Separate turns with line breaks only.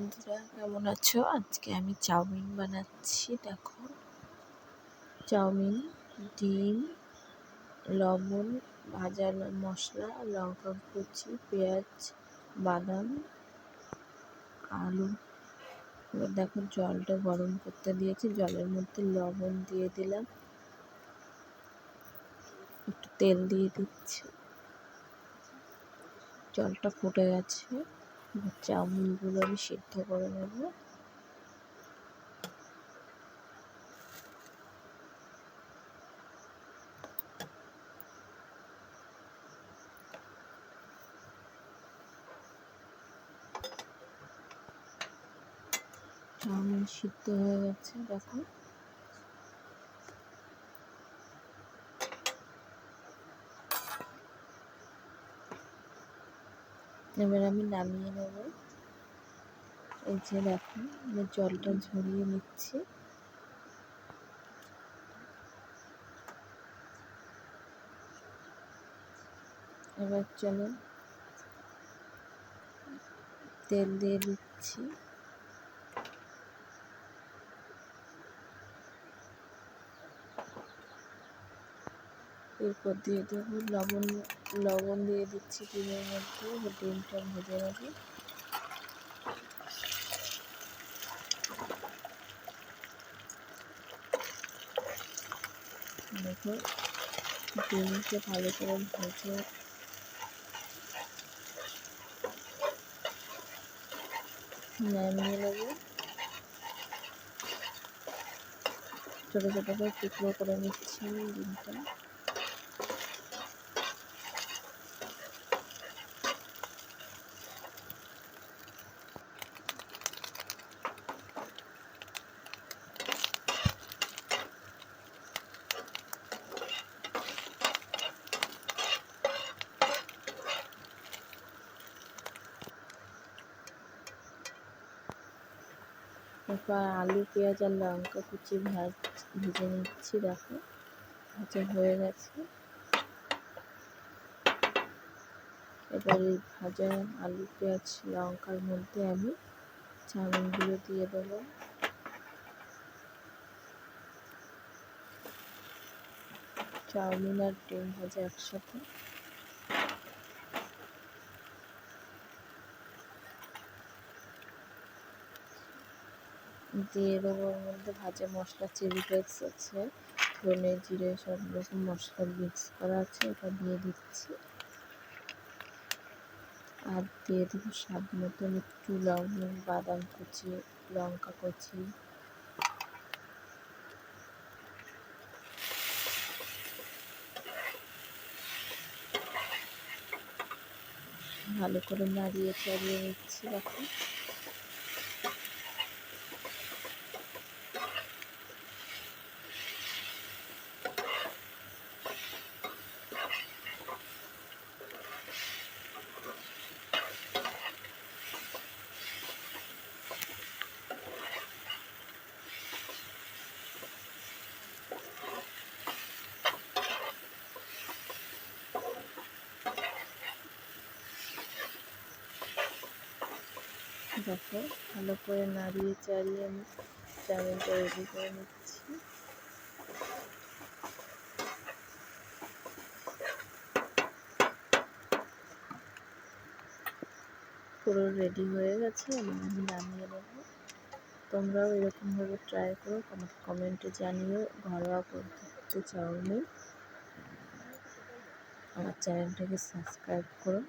বন্ধুরা, কেমন আছো? আজকে আমি চাউমিন বানাচ্ছি। দেখো, চাউমিন, ডিম, লবণ, ভাজা মশলা, লঙ্কা কুচি, পেঁয়াজ, বাদাম, আলু। এবার দেখো, জলটা গরম করতে দিয়েছি, জলের মধ্যে লবণ দিয়ে দিলাম, একটু তেল দিয়ে দিচ্ছি। জলটা ফুটে গেছে, চাউমিনগুলো আমি সিদ্ধ করে নেব। চাউমিন সিদ্ধ হয়ে গেছে, দেখো। এবার আমি নামিয়ে নেব। এই যে দেখো, আমি জলটা ঝরিয়ে নিচ্ছি। এবার চলো তেল দিয়ে দিচ্ছি। এরপর দিয়ে দেবো লবণ দিয়ে দিচ্ছি ডিমের মধ্যে। ডিমটা ভেজে নেবো। দেখো, ডিমকে ভালো করে ভেজে নামিয়ে নেবো। ছোটো ছোটো করে টুকরো করে নিচ্ছি ডিমটা। এরপর আলু, পেঁয়াজ আর লঙ্কা কুচি ভেজে নিচ্ছি। দেখো, ভাজা হয়ে গেছে। এবার এই ভাজা আলু, পেঁয়াজ, লঙ্কার মধ্যে আমি চাউমিনগুলো দিয়ে দেবো। চাউমিন আর ডিম ভাজা একসাথে দিয়ে দেবো। ওর মধ্যে ভাজা মশলা, চিলি ফ্লেক্স আছে, ধনে জিরে সব রকম মশলা মিক্স করা আছে, এটা দিয়ে দিচ্ছি। আর দিয়ে দেবো স্বাদ মতন একটু লবণ, বাদাম কুচি, লঙ্কা কুচি। ভালো করে নাড়িয়ে চাড়িয়ে নিচ্ছি। দেখো, দেখো, ভালো করে নাড়িয়ে চাড়িয়ে আমি চাউমিনটা রেডি করে নিচ্ছি। পুরো রেডি হয়ে গেছে, আমি নামিয়ে নেব। তোমরাও এরকমভাবে ট্রাই করো, কমেন্টে জানিও ঘরোয়া পদ্ধতিতে চাউমিন। আমার চ্যানেলটাকে সাবস্ক্রাইব করো।